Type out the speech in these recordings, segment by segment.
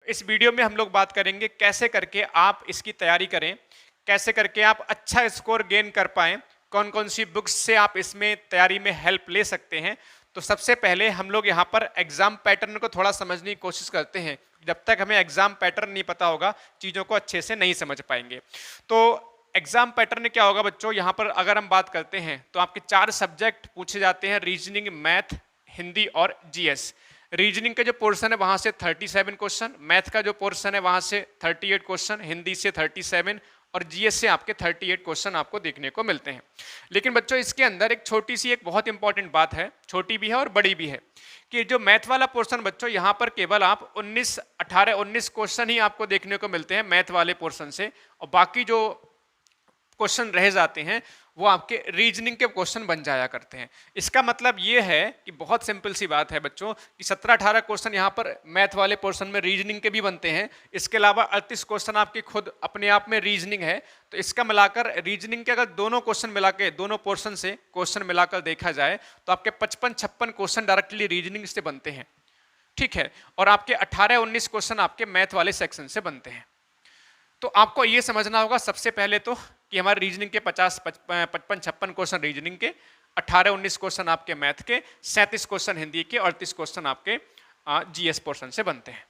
इस वीडियो में हम लोग बात करेंगे कैसे करके आप इसकी तैयारी करें, कैसे करके आप अच्छा स्कोर गेन कर पाएं, कौन कौन सी बुक्स से आप इसमें तैयारी में हेल्प ले सकते हैं। तो सबसे पहले हम लोग यहाँ पर एग्जाम पैटर्न को थोड़ा समझने की कोशिश करते हैं। जब तक हमें एग्जाम पैटर्न नहीं पता होगा चीज़ों को अच्छे से नहीं समझ पाएंगे। तो एग्जाम पैटर्न क्या होगा बच्चों, यहाँ पर अगर हम बात करते हैं तो आपके 4 सब्जेक्ट पूछे जाते हैं, रीजनिंग, मैथ, हिंदी और जीएस। रीजनिंग का जो पोर्शन है वहां से 37 क्वेश्चन, मैथ का जो पोर्शन है वहां से 38 क्वेश्चन, हिंदी से 37 और जीएस से आपके 38 क्वेश्चन आपको देखने को मिलते हैं। लेकिन बच्चों इसके अंदर एक छोटी सी एक बहुत इंपॉर्टेंट बात है, छोटी भी है और बड़ी भी है, कि जो मैथ वाला पोर्शन बच्चों यहाँ पर केवल आप 19 क्वेश्चन ही आपको देखने को मिलते हैं मैथ वाले पोर्शन से, और बाकी जो क्वेश्चन रह जाते हैं वो आपके रीजनिंग के क्वेश्चन बन जाया करते हैं। इसका मतलब ये है कि बहुत सिंपल सी बात है बच्चों कि 17-18 क्वेश्चन यहाँ पर मैथ वाले पोर्शन में रीजनिंग के भी बनते हैं। इसके अलावा 38 क्वेश्चन आपकी खुद अपने आप में रीजनिंग है। तो इसका मिलाकर रीजनिंग के अगर दोनों क्वेश्चन मिला के, दोनों पोर्शन से क्वेश्चन मिलाकर देखा जाए तो आपके 55-56 क्वेश्चन डायरेक्टली रीजनिंग से बनते हैं, ठीक है, और आपके 18-19 क्वेश्चन आपके मैथ वाले सेक्शन से बनते हैं। तो आपको ये समझना होगा सबसे पहले तो कि हमारे रीजनिंग के 55-56 क्वेश्चन रीजनिंग के, 18-19 क्वेश्चन आपके मैथ के, 37 क्वेश्चन हिंदी के और 30 क्वेश्चन आपके जीएस पोर्शन से बनते हैं।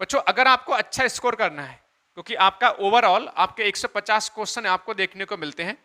बच्चों अगर आपको अच्छा स्कोर करना है, क्योंकि आपका ओवरऑल आपके 150 क्वेश्चन आपको देखने को मिलते हैं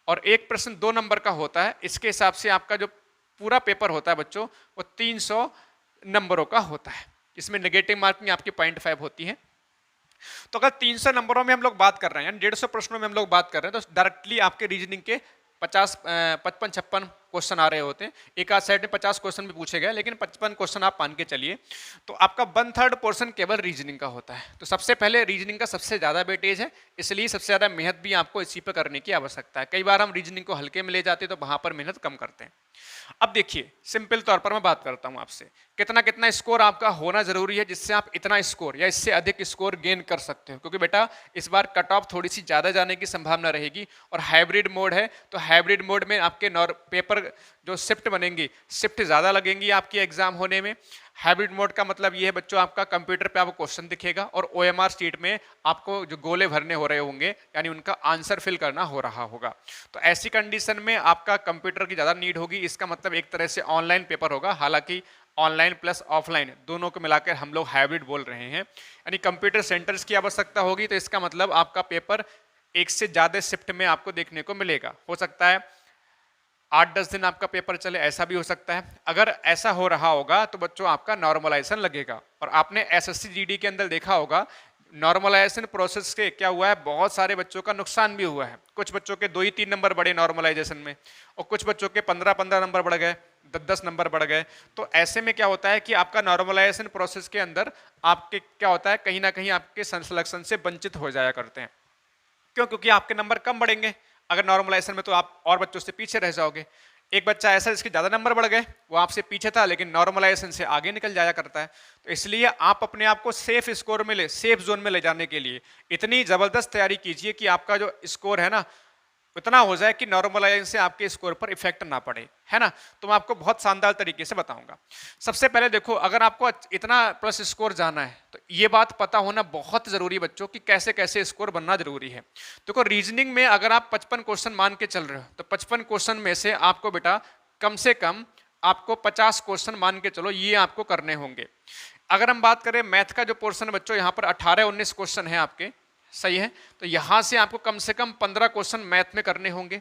और एक प्रश्न 2 नंबर का होता है, इसके हिसाब से आपका जो पूरा पेपर होता है बच्चों वो 300 नंबरों का होता है। इसमें नेगेटिव मार्किंग आपकी 0.5 होती है। तो अगर 300 नंबरों में हम लोग बात कर रहे हैं, यानी 150 प्रश्नों में हम लोग बात कर रहे हैं, तो डायरेक्टली आपके रीजनिंग के 55-56 क्वेश्चन आ रहे होते हैं। एक आध साइड में 50 क्वेश्चन भी पूछे गए, लेकिन 55 क्वेश्चन आप मान के चलिए। तो आपका 1/3 पोर्शन केवल रीजनिंग का होता है। तो सबसे पहले रीजनिंग का सबसे ज़्यादा वेटेज है, इसलिए सबसे ज़्यादा मेहनत भी आपको इसी पर करने की आवश्यकता है। कई बार हम रीजनिंग को हल्के में ले जाते हैं तो वहाँ पर मेहनत कम करते हैं। अब देखिए सिंपल तौर पर मैं बात करता हूं आपसे, कितना कितना स्कोर आपका होना जरूरी है जिससे आप इतना स्कोर या इससे अधिक स्कोर गेन कर सकते हो। क्योंकि बेटा इस बार कट ऑफ थोड़ी सी ज्यादा जाने की संभावना रहेगी और हाइब्रिड मोड है, तो हाइब्रिड मोड में आपके पेपर जो शिफ्ट बनेंगी, शिफ्ट ज्यादा लगेंगी आपकी एग्जाम होने में। हाइब्रिड मोड का मतलब ये है बच्चों, आपका कंप्यूटर पे आपको क्वेश्चन दिखेगा और ओएमआर शीट में आपको जो गोले भरने हो रहे होंगे, यानी उनका आंसर फिल करना हो रहा होगा। तो ऐसी कंडीशन में आपका कंप्यूटर की ज़्यादा नीड होगी। इसका मतलब एक तरह से ऑनलाइन पेपर होगा, हालांकि ऑनलाइन प्लस ऑफलाइन दोनों को मिलाकर हम लोग हाइब्रिड बोल रहे हैं, यानी कंप्यूटर सेंटर्स की आवश्यकता होगी। तो इसका मतलब आपका पेपर एक से ज़्यादा शिफ्ट में आपको देखने को मिलेगा। हो सकता है 8-10 दिन आपका पेपर चले, ऐसा भी हो सकता है। अगर ऐसा हो रहा होगा तो बच्चों आपका नॉर्मलाइजेशन लगेगा। और आपने एसएससी जीडी के अंदर देखा होगा नॉर्मलाइजेशन प्रोसेस से क्या हुआ है, बहुत सारे बच्चों का नुकसान भी हुआ है। कुछ बच्चों के 2 ही 3 नंबर बढ़े नॉर्मलाइजेशन में, और कुछ बच्चों के 15-15 नंबर बढ़ गए, 10-10 नंबर बढ़ गए। तो ऐसे में क्या होता है कि आपका नॉर्मलाइजेशन प्रोसेस के अंदर आपके क्या होता है, कहीं ना कहीं आपके सिलेक्शन से वंचित हो जाया करते हैं। क्यों? क्योंकि आपके नंबर कम बढ़ेंगे अगर नॉर्मलाइजेशन में, तो आप और बच्चों से पीछे रह जाओगे। एक बच्चा ऐसा जिसके ज़्यादा नंबर बढ़ गए, वो आपसे पीछे था लेकिन नॉर्मलाइजेशन से आगे निकल जाया करता है। तो इसलिए आप अपने आप को सेफ स्कोर में सेफ जोन में ले जाने के लिए इतनी ज़बरदस्त तैयारी कीजिए कि आपका जो स्कोर है ना इतना हो जाए कि नॉर्मलाइजेशन से आपके स्कोर पर इफेक्ट ना पड़े, है ना। तो मैं आपको बहुत शानदार तरीके से बताऊंगा। सबसे पहले देखो, अगर आपको इतना प्लस स्कोर जाना है तो ये बात पता होना बहुत जरूरी है बच्चों कि कैसे कैसे स्कोर बनना जरूरी है। देखो रीजनिंग में अगर आप 55 क्वेश्चन मान के चल रहे हो तो 55 क्वेश्चन में से आपको बेटा कम से कम आपको 50 क्वेश्चन मान के चलो ये आपको करने होंगे। अगर हम बात करें मैथ का जो पोर्शन है बच्चों, यहाँ पर 18-19 क्वेश्चन है आपके, सही है, तो यहां से आपको कम से कम 15 क्वेश्चन मैथ में करने होंगे।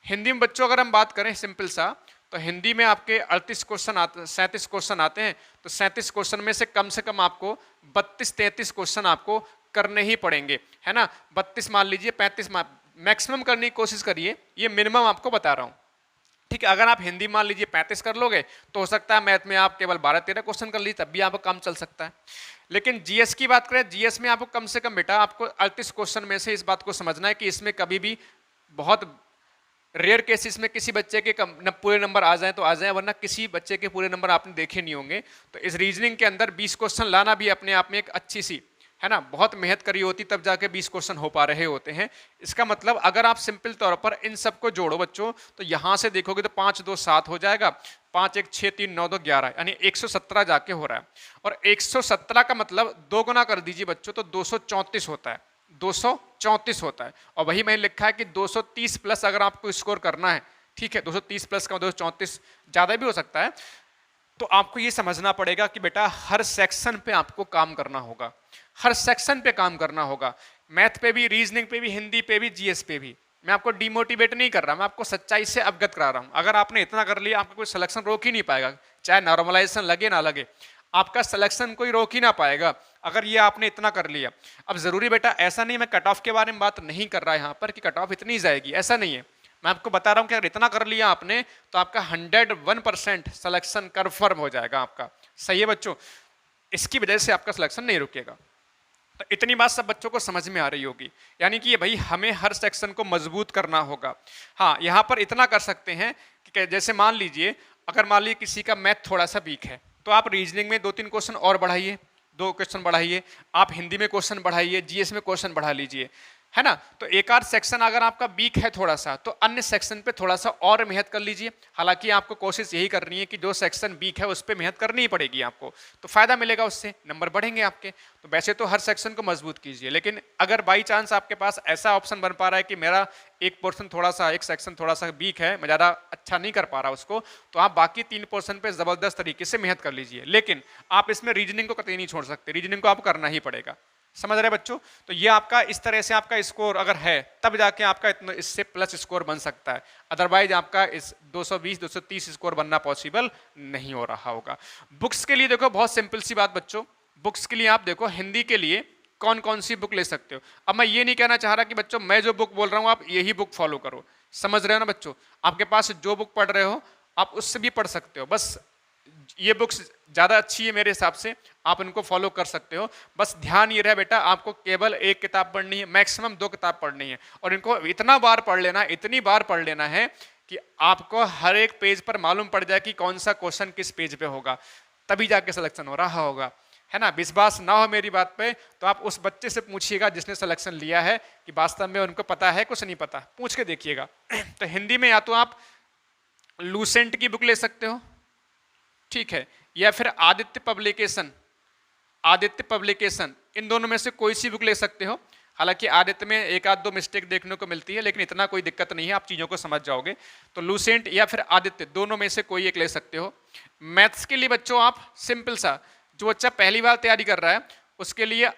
हिंदी में बच्चों अगर हम बात करें सिंपल सा, तो हिंदी में आपके 38 क्वेश्चन आते हैं, 37 क्वेश्चन आते हैं। तो 37 क्वेश्चन में से कम आपको 32-33 क्वेश्चन आपको करने ही पड़ेंगे, है ना। 32 मान लीजिए, 35 मैक्सिमम करने की कोशिश करिए, ये मिनिमम आपको बता रहा हूँ, ठीक है। अगर आप हिंदी मान लीजिए 35 कर लोगे तो हो सकता है मैथ में आप केवल 12-13 क्वेश्चन कर लीजिए, तब भी आपका काम चल सकता है। लेकिन जीएस की बात करें, जीएस में आपको कम से कम बेटा आपको 38 क्वेश्चन में से इस बात को समझना है कि इसमें कभी भी बहुत रेयर केसेस में किसी बच्चे के पूरे नंबर आ जाएं तो आ जाएं, वरना किसी बच्चे के पूरे नंबर आपने देखे नहीं होंगे। तो इस रीजनिंग के अंदर 20 क्वेश्चन लाना भी अपने आप में एक अच्छी सी, है ना, बहुत मेहनत करी होती तब जाके 20 क्वेश्चन हो पा रहे होते हैं। इसका मतलब अगर आप सिंपल तौर पर इन सबको जोड़ो बच्चों, तो यहां से देखोगे तो 5 2 7 हो जाएगा, 5 1 6 3 9 2 11 यानी 117 जाके हो रहा है। और 117 का मतलब 2 गुना कर दीजिए बच्चों तो 234 होता है, 234 होता है। और वही मैंने लिखा है कि 230 प्लस अगर आपको स्कोर करना है, ठीक है, 230 प्लस का 234 ज़्यादा भी हो सकता है। तो आपको ये समझना पड़ेगा कि बेटा हर सेक्शन पे आपको काम करना होगा, हर सेक्शन पे काम करना होगा, मैथ पे भी, रीजनिंग पे भी, हिंदी पे भी, जीएस पे भी। मैं आपको डिमोटिवेट नहीं कर रहा, मैं आपको सच्चाई से अवगत करा रहा हूँ। अगर आपने इतना कर लिया आपका कोई सिलेक्शन रोक ही नहीं पाएगा, चाहे नॉर्मलाइजेशन लगे ना लगे, आपका सिलेक्शन कोई रोक ही ना पाएगा अगर ये आपने इतना कर लिया। अब जरूरी बेटा ऐसा नहीं, मैं कट ऑफ के बारे में बात नहीं कर रहा यहाँ पर कि कट ऑफ इतनी जाएगी, ऐसा नहीं है। मैं आपको बता रहा हूँ कि अगर इतना कर लिया आपने तो आपका 101% सिलेक्शन कन्फर्म हो जाएगा आपका। सही है बच्चों, इसकी वजह से आपका सिलेक्शन नहीं रुकेगा। तो इतनी बात सब बच्चों को समझ में आ रही होगी, यानी कि भाई हमें हर सेक्शन को मजबूत करना होगा। हाँ, यहाँ पर इतना कर सकते हैं कि जैसे मान लीजिए अगर मान लीजिए किसी का मैथ थोड़ा सा वीक है तो आप रीजनिंग में 2-3 क्वेश्चन और बढ़ाइए, 2 क्वेश्चन बढ़ाइए, आप हिंदी में क्वेश्चन बढ़ाइए, जीएस में क्वेश्चन बढ़ा लीजिए, है ना। तो एक आध सेक्शन अगर आपका वीक है थोड़ा सा तो अन्य सेक्शन पे थोड़ा सा और मेहनत कर लीजिए। हालांकि आपको कोशिश यही करनी है कि जो सेक्शन वीक है उस पर मेहनत करनी ही पड़ेगी आपको, तो फायदा मिलेगा, उससे नंबर बढ़ेंगे आपके। तो वैसे तो हर सेक्शन को मजबूत कीजिए, लेकिन अगर बाई चांस आपके पास ऐसा ऑप्शन बन पा रहा है कि मेरा एक पोर्शन थोड़ा सा, एक सेक्शन थोड़ा सा वीक है, मैं ज़्यादा अच्छा नहीं कर पा रहा उसको, तो आप बाकी 3 पोर्शन पे ज़बरदस्त तरीके से मेहनत कर लीजिए। लेकिन आप इसमें रीजनिंग को कतई नहीं छोड़ सकते, रीजनिंग को आप करना ही पड़ेगा। समझ रहे बच्चों। तो ये आपका इस तरह से आपका स्कोर अगर है तब जाके आपका इतना इससे प्लस स्कोर बन सकता है, अदरवाइज आपका इस 220 230 स्कोर बनना पॉसिबल नहीं हो रहा होगा। बुक्स के लिए देखो बहुत सिंपल सी बात बच्चों, बुक्स के लिए आप देखो हिंदी के लिए कौन कौन सी बुक ले सकते हो। अब मैं ये नहीं कहना चाह रहा कि बच्चों मैं जो बुक बोल रहा हूँ आप यही बुक फॉलो करो, समझ रहे हो ना बच्चों। आपके पास जो बुक पढ़ रहे हो आप उससे भी पढ़ सकते हो, बस ये बुक्स ज़्यादा अच्छी है मेरे हिसाब से, आप इनको फॉलो कर सकते हो। बस ध्यान ये रहे बेटा आपको केवल एक किताब पढ़नी है, मैक्सिमम 2 किताब पढ़नी है, और इनको इतना बार पढ़ लेना, इतनी बार पढ़ लेना है कि आपको हर एक पेज पर मालूम पड़ जाए कि कौन सा क्वेश्चन किस पेज पे होगा, तभी जाके सिलेक्शन हो रहा होगा, है ना। विश्वास ना हो मेरी बात पे तो आप उस बच्चे से पूछिएगा जिसने सिलेक्शन लिया है कि वास्तव में उनको पता है कुछ नहीं पता, पूछ के देखिएगा। तो हिंदी में या तो आप लूसेंट की बुक ले सकते हो, ठीक है, या फिर आदित्य पब्लिकेशन, आदित्य पब्लिकेशन, इन दोनों में से कोई सी बुक ले सकते हो। हालांकि आदित्य में एक आध दो मिस्टेक देखने को मिलती है, लेकिन इतना कोई दिक्कत नहीं है, आप चीज़ों को समझ जाओगे। तो लूसेंट या फिर आदित्य दोनों में से कोई एक ले सकते हो। मैथ्स के लिए बच्चों आप सिंपल सा, जो बच्चा पहली बार तैयारी कर रहा है उसके लिए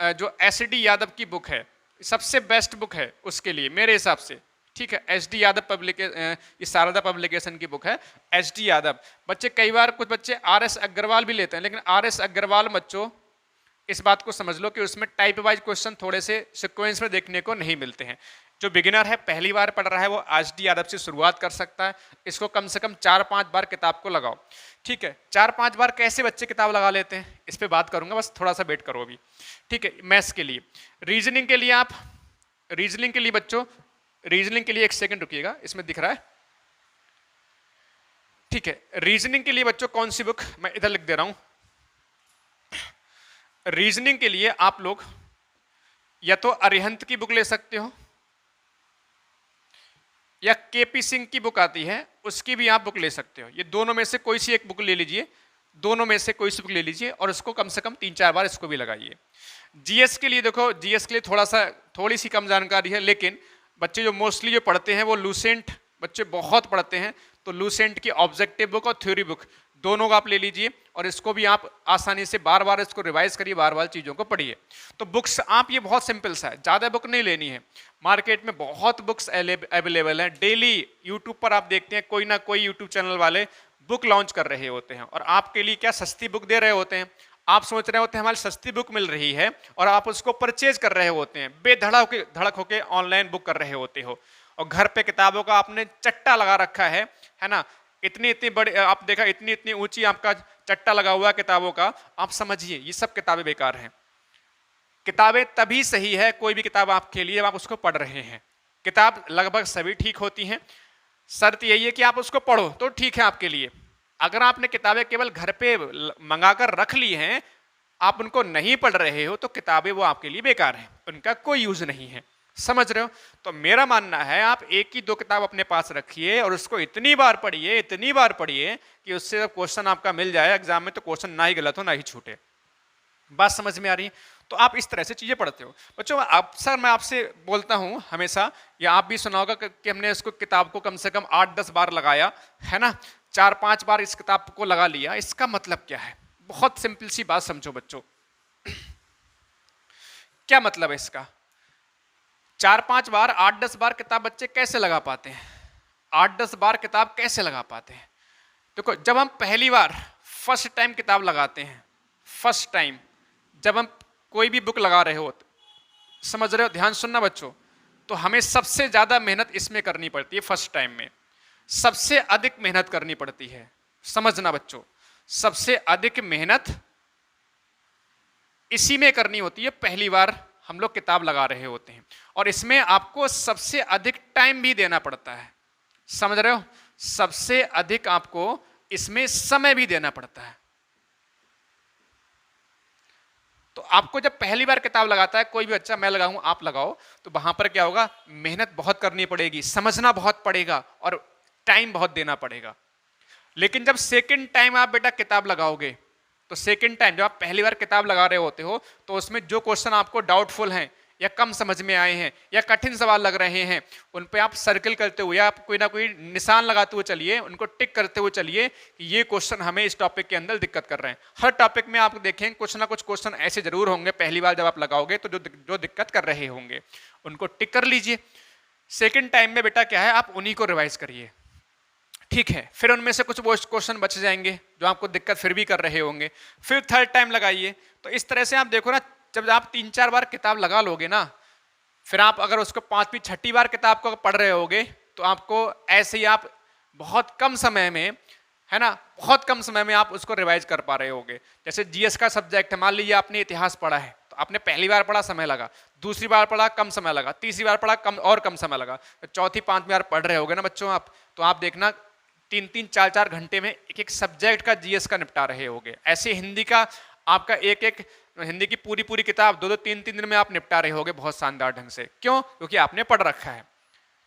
जो एसडी यादव की बुक है सबसे बेस्ट बुक है उसके लिए मेरे हिसाब से, ठीक है। एसडी यादव ये शारदा पब्लिकेशन की बुक है, एसडी यादव। बच्चे कई बार कुछ बच्चे आरएस अग्रवाल भी लेते हैं, लेकिन आरएस अग्रवाल बच्चों इस बात को समझ लो कि उसमें टाइप वाइज क्वेश्चन थोड़े से सीक्वेंस में देखने को नहीं मिलते हैं। जो बिगिनर है, पहली बार पढ़ रहा है, वो एसडी यादव से शुरुआत कर सकता है। इसको कम से कम 4-5 बार किताब को लगाओ, ठीक है। 4-5 बार कैसे बच्चे किताब लगा लेते हैं इस पर बात करूंगा, बस थोड़ा सा वेट करो अभी, ठीक है। मैथ्स के लिए, रीजनिंग के लिए आप, रीजनिंग के लिए बच्चों, रीजनिंग के लिए एक सेकंड रुकिएगा, इसमें दिख रहा है, ठीक है। रीजनिंग के लिए बच्चों कौन सी बुक, मैं इधर लिख दे रहा हूं। रीजनिंग के लिए आप लोग या तो अरिहंत की बुक ले सकते हो या केपी सिंह की बुक आती है उसकी भी आप बुक ले सकते हो। ये दोनों में से कोई सी एक बुक ले लीजिए, दोनों में से कोई सी बुक ले लीजिए और इसको कम से कम 3-4 बार इसको भी लगाइए। जीएस के लिए देखो, जीएस के लिए थोड़ी सी कम जानकारी है, लेकिन बच्चे जो मोस्टली जो पढ़ते हैं वो लूसेंट बच्चे बहुत पढ़ते हैं, तो लूसेंट की ऑब्जेक्टिव बुक और थ्योरी बुक दोनों का आप ले लीजिए और इसको भी आप आसानी से बार बार इसको रिवाइज करिए, बार बार चीज़ों को पढ़िए। तो बुक्स आप, ये बहुत सिंपल सा है, ज़्यादा बुक नहीं लेनी है। मार्केट में बहुत बुक्स अवेलेबल हैं, डेली यूट्यूब पर आप देखते हैं कोई ना कोई यूट्यूब चैनल वाले बुक लॉन्च कर रहे होते हैं और आपके लिए क्या सस्ती बुक दे रहे होते हैं। आप सोच रहे होते हैं हमारी सस्ती बुक मिल रही है और आप उसको परचेज कर रहे होते हैं, बेधड़क होके ऑनलाइन बुक कर रहे होते हो और घर पे किताबों का आपने चट्टा लगा रखा है ना। इतनी इतनी बड़ी आप देखा, इतनी इतनी ऊंची आपका चट्टा लगा हुआ है किताबों का, आप समझिए ये सब किताबें बेकार हैं। किताबें तभी सही है कोई भी किताब आपके लिए, आप उसको पढ़ रहे हैं। किताब लगभग सभी ठीक होती हैं, शर्त यही है कि आप उसको पढ़ो तो ठीक है आपके लिए। अगर आपने किताबें केवल घर पे मंगाकर रख ली हैं, आप उनको नहीं पढ़ रहे हो, तो किताबें वो आपके लिए बेकार हैं, उनका कोई यूज नहीं है। समझ रहे हो? तो मेरा मानना है आप एक ही दो किताब अपने पास रखिए और उसको इतनी बार पढ़िए कि उससे जब क्वेश्चन आपका मिल जाए एग्जाम में तो क्वेश्चन ना ही गलत हो ना ही छूटे। बात समझ में आ रही है? तो आप इस तरह से चीजें पढ़ते हो बच्चों। अक्सर मैं आपसे बोलता हूं हमेशा, या आप भी सुना होगा कि हमने इसको किताब को कम से कम 8-10 बार लगाया है ना, 4-5 बार इस किताब को लगा लिया। इसका मतलब क्या है? बहुत सिंपल सी बात समझो बच्चों। क्या मतलब है इसका? 4-5 बार 8-10 बार किताब बच्चे कैसे लगा पाते हैं? 8-10 बार किताब कैसे लगा पाते हैं? देखो, जब हम पहली बार फर्स्ट टाइम किताब लगाते हैं, फर्स्ट टाइम जब हम कोई भी बुक लगा रहे हो, समझ रहे हो? ध्यान सुनना बच्चों। तो हमें सबसे ज्यादा मेहनत इसमें करनी पड़ती है, फर्स्ट टाइम में सबसे अधिक मेहनत करनी पड़ती है। समझना बच्चों, सबसे अधिक मेहनत इसी में करनी होती है, पहली बार हम लोग किताब लगा रहे होते हैं। और इसमें आपको सबसे अधिक टाइम भी देना पड़ता है। समझ रहे हो? सबसे अधिक आपको इसमें समय भी देना पड़ता है। तो आपको जब पहली बार किताब लगाता है कोई भी बच्चा, मैं लगाऊं आप लगाओ, तो वहां पर क्या होगा? मेहनत बहुत करनी पड़ेगी, समझना बहुत पड़ेगा और टाइम बहुत देना पड़ेगा। लेकिन जब सेकंड टाइम आप बेटा किताब लगाओगे, तो सेकंड टाइम जब आप पहली बार किताब लगा रहे होते हो तो उसमें जो क्वेश्चन आपको डाउटफुल हैं या कम समझ में आए हैं या कठिन सवाल लग रहे हैं, उन पे आप सर्कल करते हुए या आप कोई ना कोई निशान लगाते हुए चलिए, उनको टिक करते हुए चलिए कि ये क्वेश्चन हमें इस टॉपिक के अंदर दिक्कत कर रहे हैं। हर टॉपिक में आप देखें कुछ ना कुछ क्वेश्चन ऐसे जरूर होंगे पहली बार जब आप लगाओगे तो जो दिक्कत कर रहे होंगे उनको टिक कर लीजिए। सेकेंड टाइम में बेटा क्या है, आप उन्हीं को रिवाइज करिए, ठीक है? फिर उनमें से कुछ क्वेश्चन बच जाएंगे जो आपको दिक्कत फिर भी कर रहे होंगे, फिर थर्ड टाइम लगाइए। तो इस तरह से आप देखो ना, जब आप 3-4 बार किताब लगा लोगे ना, फिर आप अगर उसको 5वीं 6ठी बार किताब को पढ़ रहे होगे तो आपको ऐसे ही आप बहुत कम समय में, है ना, बहुत कम समय में आप उसको रिवाइज कर पा रहे होगे। जैसे जीएस का सब्जेक्ट है, मान लीजिए आपने इतिहास पढ़ा है, तो आपने पहली बार पढ़ा समय लगा, दूसरी बार पढ़ा कम समय लगा, तीसरी बार पढ़ा कम समय लगा, तो चौथी 5वीं बार पढ़ रहे होगे ना बच्चों आप, तो आप देखना 3-3 4-4 घंटे में एक सब्जेक्ट का जीएस का निपटा रहे होगे। ऐसे हिंदी का आपका एक हिंदी की पूरी किताब 2-2 3-3 दिन में आप निपटा रहे होगे बहुत शानदार ढंग से। क्यों? क्योंकि आपने पढ़ रखा है।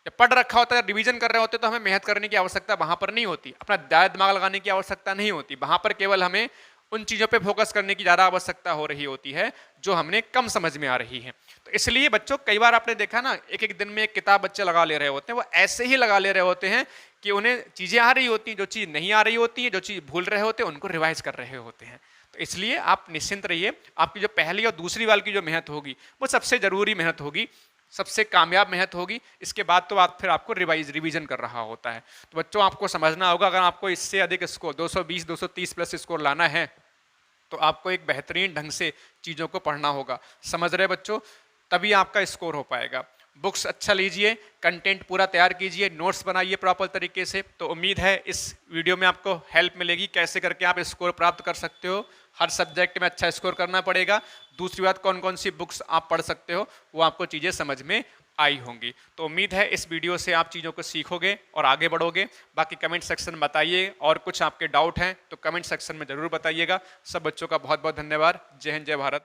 जब पढ़ रखा होता है, रिवीजन कर रहे होते तो हमें मेहनत करने की आवश्यकता वहां पर नहीं होती, अपना दिमाग लगाने की आवश्यकता नहीं होती। वहां पर केवल हमें उन चीजों पे फोकस करने की ज्यादा आवश्यकता हो रही होती है जो हमने कम समझ में आ रही है। तो इसलिए बच्चों, कई बार आपने देखा ना, एक दिन में एक किताब बच्चे लगा ले रहे होते हैं, वो ऐसे ही लगा ले रहे होते हैं कि उन्हें चीजें आ रही होती हैं, जो चीज नहीं आ रही होती है, जो चीज भूल रहे होते हैं, उनको रिवाइज कर रहे होते हैं। तो इसलिए आप निश्चिंत रहिए, आपकी जो पहली और दूसरी वाल की जो मेहनत होगी वो सबसे जरूरी मेहनत होगी, सबसे कामयाब मेहनत होगी। इसके बाद तो आप फिर आपको रिवीजन कर रहा होता है। तो बच्चों, आपको समझना होगा, अगर आपको इससे अधिक स्कोर 220 230 प्लस स्कोर लाना है तो आपको एक बेहतरीन ढंग से चीज़ों को पढ़ना होगा। समझ रहे बच्चों? तभी आपका स्कोर हो पाएगा। बुक्स अच्छा लीजिए, कंटेंट पूरा तैयार कीजिए, नोट्स बनाइए प्रॉपर तरीके से। तो उम्मीद है इस वीडियो में आपको हेल्प मिलेगी कैसे करके आप स्कोर प्राप्त कर सकते हो। हर सब्जेक्ट में अच्छा स्कोर करना पड़ेगा। दूसरी बात, कौन कौन सी बुक्स आप पढ़ सकते हो, वो आपको चीज़ें समझ में आई होंगी। तो उम्मीद है इस वीडियो से आप चीज़ों को सीखोगे और आगे बढ़ोगे। बाकी कमेंट सेक्शन में बताइए, और कुछ आपके डाउट हैं तो कमेंट सेक्शन में ज़रूर बताइएगा। सब बच्चों का बहुत बहुत धन्यवाद। जय हिंद, जय भारत।